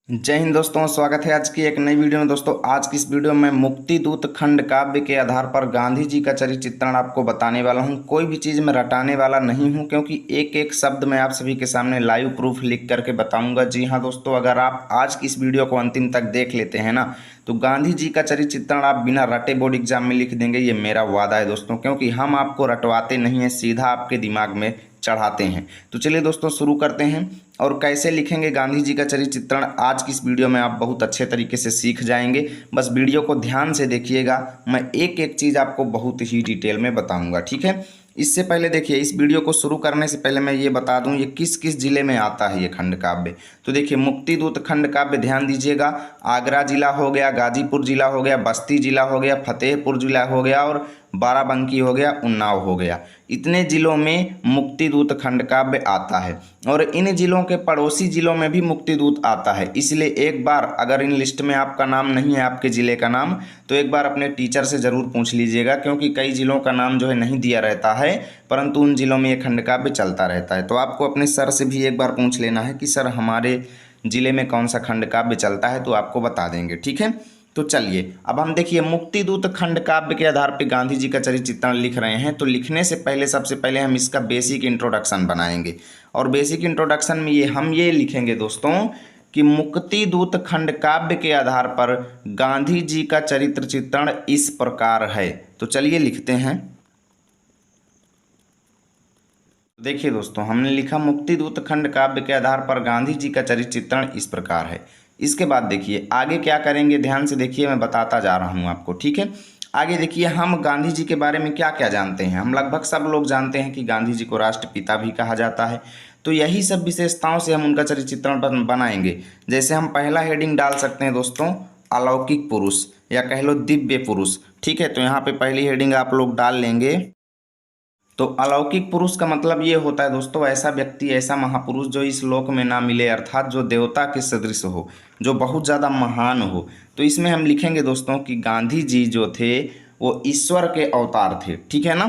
जय हिंद दोस्तों, स्वागत है आज की एक नई वीडियो में। दोस्तों आज की इस वीडियो में मुक्ति दूत खंड काव्य के आधार पर गांधी जी का चरित्र चित्रण आपको बताने वाला हूं। कोई भी चीज़ मैं रटाने वाला नहीं हूं, क्योंकि एक एक शब्द मैं आप सभी के सामने लाइव प्रूफ लिख करके बताऊंगा। जी हां दोस्तों, अगर आप आज की इस वीडियो को अंतिम तक देख लेते हैं ना, तो गांधी जी का चरित्र चित्रण आप बिना रटे बोर्ड एग्जाम में लिख देंगे। ये मेरा वादा है दोस्तों, क्योंकि हम आपको रटवाते नहीं हैं, सीधा आपके दिमाग में चढ़ाते हैं। तो चलिए दोस्तों शुरू करते हैं। और कैसे लिखेंगे गांधी जी का चरित्र चित्रण, आज की इस वीडियो में आप बहुत अच्छे तरीके से सीख जाएंगे। बस वीडियो को ध्यान से देखिएगा, मैं एक एक चीज़ आपको बहुत ही डिटेल में बताऊंगा, ठीक है। इससे पहले देखिए, इस वीडियो को शुरू करने से पहले मैं ये बता दूं ये किस किस जिले में आता है ये खंड काव्य। तो देखिए, मुक्ति दूत खंड काव्य ध्यान दीजिएगा, आगरा जिला हो गया, गाजीपुर जिला हो गया, बस्ती जिला हो गया, फतेहपुर जिला हो गया और बाराबंकी हो गया, उन्नाव हो गया। इतने जिलों में मुक्ति दूत खंड काव्य आता है और इन जिलों के पड़ोसी जिलों में भी मुक्ति दूत आता है। इसलिए एक बार अगर इन लिस्ट में आपका नाम नहीं है, आपके ज़िले का नाम, तो एक बार अपने टीचर से ज़रूर पूछ लीजिएगा, क्योंकि कई जिलों का नाम जो है नहीं दिया रहता है, परंतु उन जिलों में ये खंड काव्य चलता रहता है। तो आपको अपने सर से भी एक बार पूछ लेना है कि सर हमारे ज़िले में कौन सा खंड काव्य चलता है, तो आपको बता देंगे, ठीक है। तो चलिए अब हम देखिए, मुक्ति दूत खंड काव्य के आधार पर गांधी जी का चरित्र चित्रण लिख रहे हैं। तो लिखने से पहले सबसे पहले हम इसका बेसिक इंट्रोडक्शन बनाएंगे, और बेसिक इंट्रोडक्शन में हम ये लिखेंगे दोस्तों कि मुक्ति दूत खंड काव्य के आधार पर गांधी जी का चरित्र चित्रण इस प्रकार है। तो चलिए लिखते हैं। देखिए दोस्तों, हमने लिखा मुक्ति दूत खंड काव्य के आधार पर गांधी जी का चरित्र चित्रण इस प्रकार है। इसके बाद देखिए आगे क्या करेंगे, ध्यान से देखिए, मैं बताता जा रहा हूँ आपको, ठीक है। आगे देखिए, हम गांधी जी के बारे में क्या क्या जानते हैं। हम लगभग सब लोग जानते हैं कि गांधी जी को राष्ट्रपिता भी कहा जाता है। तो यही सब विशेषताओं से हम उनका चरित्र चित्रण बनाएंगे। जैसे हम पहला हेडिंग डाल सकते हैं दोस्तों, अलौकिक पुरुष या कह लो दिव्य पुरुष, ठीक है। तो यहाँ पे पहली हेडिंग आप लोग डाल लेंगे। तो अलौकिक पुरुष का मतलब ये होता है दोस्तों, ऐसा व्यक्ति, ऐसा महापुरुष जो इस लोक में ना मिले, अर्थात जो देवता के सदृश हो, जो बहुत ज़्यादा महान हो। तो इसमें हम लिखेंगे दोस्तों कि गांधी जी जो थे वो ईश्वर के अवतार थे, ठीक है ना।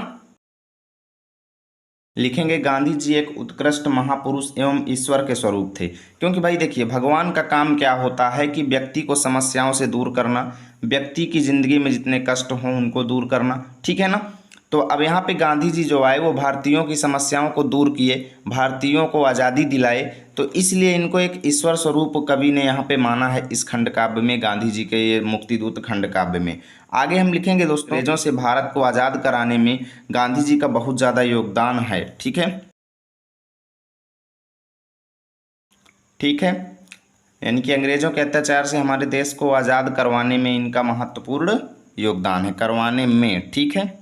लिखेंगे गांधी जी एक उत्कृष्ट महापुरुष एवं ईश्वर के स्वरूप थे। क्योंकि भाई देखिए, भगवान का काम क्या होता है कि व्यक्ति को समस्याओं से दूर करना, व्यक्ति की ज़िंदगी में जितने कष्ट हों उनको दूर करना, ठीक है ना। तो अब यहाँ पे गांधी जी जो आए वो भारतीयों की समस्याओं को दूर किए, भारतीयों को आज़ादी दिलाए। तो इसलिए इनको एक ईश्वर स्वरूप कवि ने यहाँ पे माना है इस खंड काव्य में, गांधी जी के ये मुक्तिदूत खंड काव्य में। आगे हम लिखेंगे दोस्तों, अंग्रेजों से भारत को आज़ाद कराने में गांधी जी का बहुत ज़्यादा योगदान है, ठीक है। ठीक है, यानी कि अंग्रेजों के अत्याचार से हमारे देश को आज़ाद करवाने में इनका महत्वपूर्ण योगदान है, करवाने में, ठीक है।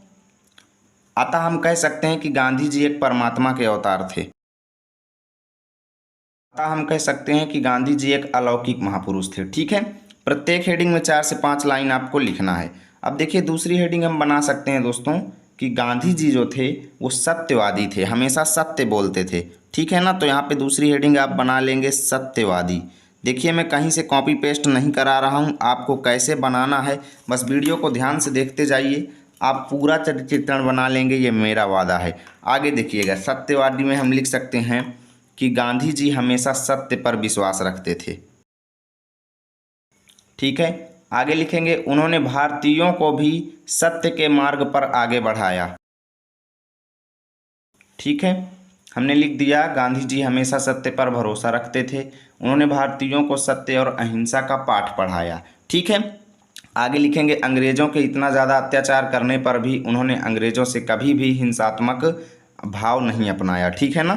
अतः हम कह सकते हैं कि गांधी जी एक परमात्मा के अवतार थे। अतः हम कह सकते हैं कि गांधी जी एक अलौकिक महापुरुष थे, ठीक है। प्रत्येक हेडिंग में 4 से 5 लाइन आपको लिखना है। अब देखिए, दूसरी हेडिंग हम बना सकते हैं दोस्तों कि गांधी जी जो थे वो सत्यवादी थे, हमेशा सत्य बोलते थे, ठीक है ना। तो यहाँ पे दूसरी हेडिंग आप बना लेंगे सत्यवादी। देखिए, मैं कहीं से कॉपी पेस्ट नहीं करा रहा हूँ, आपको कैसे बनाना है बस वीडियो को ध्यान से देखते जाइए, आप पूरा चरित्र चित्रण बना लेंगे, ये मेरा वादा है। आगे देखिएगा, सत्यवादी में हम लिख सकते हैं कि गांधी जी हमेशा सत्य पर विश्वास रखते थे, ठीक है। आगे लिखेंगे, उन्होंने भारतीयों को भी सत्य के मार्ग पर आगे बढ़ाया, ठीक है। हमने लिख दिया, गांधी जी हमेशा सत्य पर भरोसा रखते थे, उन्होंने भारतीयों को सत्य और अहिंसा का पाठ पढ़ाया, ठीक है। आगे लिखेंगे, अंग्रेजों के इतना ज़्यादा अत्याचार करने पर भी उन्होंने अंग्रेजों से कभी भी हिंसात्मक भाव नहीं अपनाया, ठीक है ना।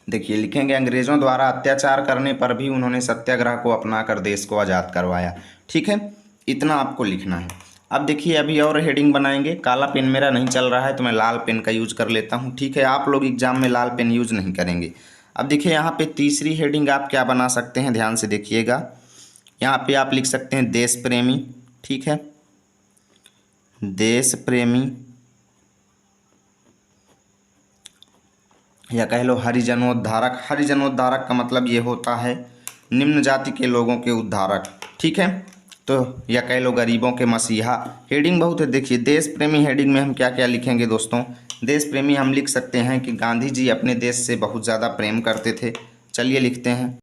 देखिए लिखेंगे, अंग्रेजों द्वारा अत्याचार करने पर भी उन्होंने सत्याग्रह को अपनाकर देश को आज़ाद करवाया, ठीक है। इतना आपको लिखना है। अब देखिए, अभी और हेडिंग बनाएंगे। काला पेन मेरा नहीं चल रहा है तो मैं लाल पेन का यूज कर लेता हूँ, ठीक है। आप लोग एग्जाम में लाल पेन यूज नहीं करेंगे। अब देखिए, यहाँ पे तीसरी हेडिंग आप क्या बना सकते हैं, ध्यान से देखिएगा। यहाँ पे आप लिख सकते हैं देश प्रेमी, ठीक है, देश प्रेमी, या कह लो हरिजनोद्धारक। हरिजनोद्धारक का मतलब ये होता है निम्न जाति के लोगों के उद्धारक, ठीक है। तो या कह लो गरीबों के मसीहा। हेडिंग बहुत है। देखिए, देश प्रेमी हेडिंग में हम क्या क्या लिखेंगे दोस्तों। देश प्रेमी हम लिख सकते हैं कि गांधी जी अपने देश से बहुत ज़्यादा प्रेम करते थे, चलिए लिखते हैं।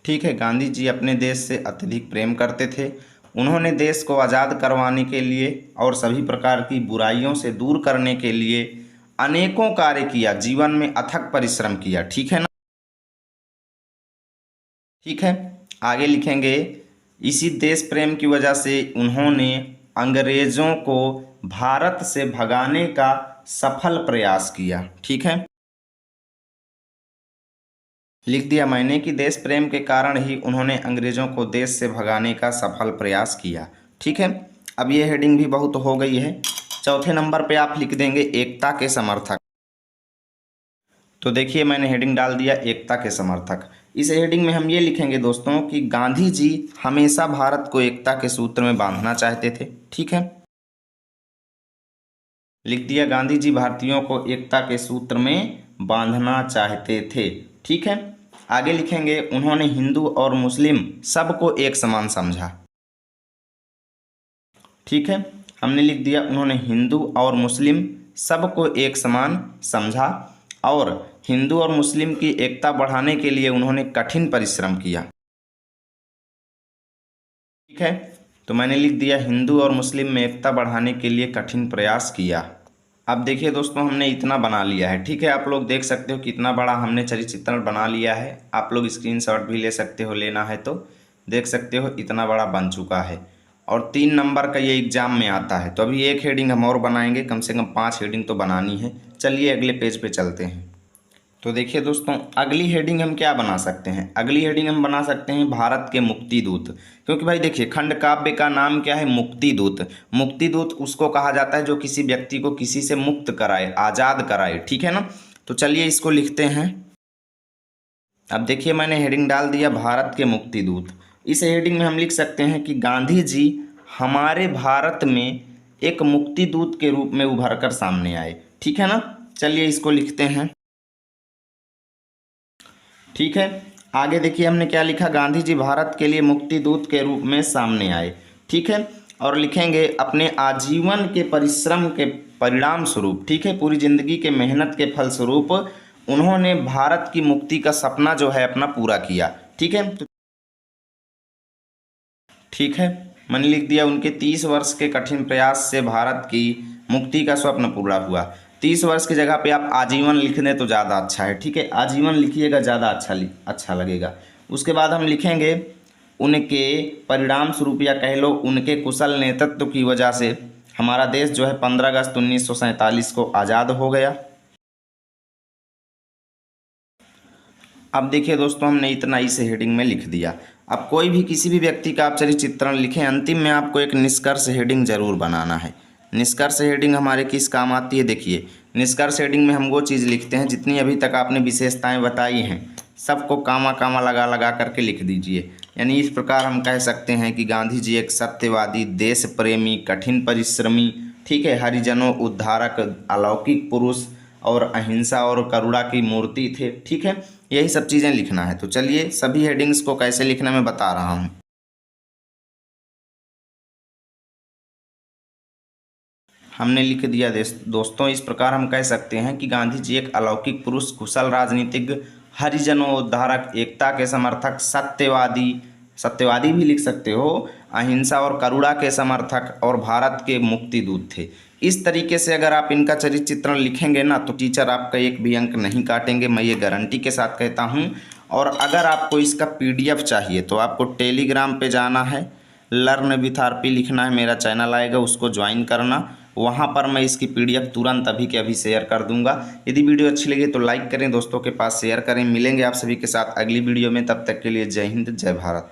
ठीक है, गांधी जी अपने देश से अत्यधिक प्रेम करते थे। उन्होंने देश को आज़ाद करवाने के लिए और सभी प्रकार की बुराइयों से दूर करने के लिए अनेकों कार्य किया, जीवन में अथक परिश्रम किया। ठीक है ना। ठीक है, आगे लिखेंगे, इसी देश प्रेम की वजह से उन्होंने अंग्रेजों को भारत से भगाने का सफल प्रयास किया। ठीक है, लिख दिया मैंने कि देश प्रेम के कारण ही उन्होंने अंग्रेजों को देश से भगाने का सफल प्रयास किया। ठीक है, अब ये हेडिंग भी बहुत हो गई है। चौथे नंबर पे आप लिख देंगे एकता के समर्थक। तो देखिए मैंने हेडिंग डाल दिया एकता के समर्थक। इस हेडिंग में हम ये लिखेंगे दोस्तों कि गांधी जी हमेशा भारत को एकता के सूत्र में बांधना चाहते थे। ठीक है, लिख दिया गांधी जी भारतीयों को एकता के सूत्र में बांधना चाहते थे। ठीक है, आगे लिखेंगे उन्होंने हिंदू और मुस्लिम सबको एक समान समझा। ठीक है, हमने लिख दिया उन्होंने हिंदू और मुस्लिम सबको एक समान समझा और हिंदू और मुस्लिम की एकता बढ़ाने के लिए उन्होंने कठिन परिश्रम किया। ठीक है, तो मैंने लिख दिया हिंदू और मुस्लिम में एकता बढ़ाने के लिए कठिन प्रयास किया। अब देखिए दोस्तों हमने इतना बना लिया है। ठीक है, आप लोग देख सकते हो कितना बड़ा हमने चरित्र चित्रण बना लिया है। आप लोग स्क्रीनशॉट भी ले सकते हो, लेना है तो देख सकते हो इतना बड़ा बन चुका है और 3 नंबर का ये एग्जाम में आता है। तो अभी एक हेडिंग हम और बनाएंगे, कम से कम 5 हेडिंग तो बनानी है। चलिए अगले पेज पे चलते हैं। तो देखिए दोस्तों अगली हेडिंग हम क्या बना सकते हैं। अगली हेडिंग हम बना सकते हैं भारत के मुक्ति दूत, क्योंकि भाई देखिए खंड काव्य का नाम क्या है, मुक्ति दूत। मुक्ति दूत उसको कहा जाता है जो किसी व्यक्ति को किसी से मुक्त कराए, आज़ाद कराए। ठीक है ना, तो चलिए इसको लिखते हैं। अब देखिए मैंने हेडिंग डाल दिया भारत के मुक्ति दूत। इस हेडिंग में हम लिख सकते हैं कि गांधी जी हमारे भारत में एक मुक्ति दूत के रूप में उभर कर सामने आए। ठीक है ना, चलिए इसको लिखते हैं। ठीक है, आगे देखिए हमने क्या लिखा, गांधी जी भारत के लिए मुक्ति दूत के रूप में सामने आए। ठीक है, और लिखेंगे अपने आजीवन के परिश्रम के परिणाम स्वरूप, ठीक है, पूरी जिंदगी के मेहनत के फलस्वरूप उन्होंने भारत की मुक्ति का सपना जो है अपना पूरा किया। ठीक है, ठीक है, मैंने लिख दिया उनके 30 वर्ष के कठिन प्रयास से भारत की मुक्ति का स्वप्न पूरा हुआ। 30 वर्ष की जगह पे आप आजीवन लिख दें तो ज़्यादा अच्छा है। ठीक है, आजीवन लिखिएगा, ज़्यादा अच्छा लगेगा। उसके बाद हम लिखेंगे उनके परिणाम स्वरूप या कह लो उनके कुशल नेतृत्व की वजह से हमारा देश जो है 15 अगस्त 1947 को आज़ाद हो गया। अब देखिए दोस्तों हमने इतना इस हेडिंग में लिख दिया। अब कोई भी किसी भी व्यक्ति का आप चरित्र चित्रण लिखें, अंतिम में आपको एक निष्कर्ष हेडिंग जरूर बनाना है। निष्कर्ष हेडिंग हमारे किस काम आती है, देखिए निष्कर्ष हेडिंग में हम वो चीज़ लिखते हैं जितनी अभी तक आपने विशेषताएं बताई हैं सबको कामा कामा लगा लगा करके लिख दीजिए। यानी इस प्रकार हम कह सकते हैं कि गांधी जी एक सत्यवादी, देश प्रेमी, कठिन परिश्रमी, ठीक है, हरिजनों उद्धारक, अलौकिक पुरुष और अहिंसा और करुणा की मूर्ति थे। ठीक है, यही सब चीज़ें लिखना है। तो चलिए सभी हेडिंग्स को कैसे लिखना मैं बता रहा हूँ। हमने लिख दिया दोस्तों, इस प्रकार हम कह सकते हैं कि गांधी जी एक अलौकिक पुरुष, कुशल राजनीतिज्ञ, हरिजनों उद्धारक, एकता के समर्थक, सत्यवादी भी लिख सकते हो, अहिंसा और करुणा के समर्थक और भारत के मुक्ति दूत थे। इस तरीके से अगर आप इनका चरित्र चित्रण लिखेंगे ना तो टीचर आपका एक भी अंक नहीं काटेंगे, मैं ये गारंटी के साथ कहता हूँ। और अगर आपको इसका PDF चाहिए तो आपको टेलीग्राम पे जाना है, लर्न विथ RP लिखना है, मेरा चैनल आएगा, उसको ज्वाइन करना। वहाँ पर मैं इसकी PDF तुरंत अभी के अभी शेयर कर दूंगा। यदि वीडियो अच्छी लगी तो लाइक करें, दोस्तों के पास शेयर करें। मिलेंगे आप सभी के साथ अगली वीडियो में, तब तक के लिए जय हिंद, जय भारत।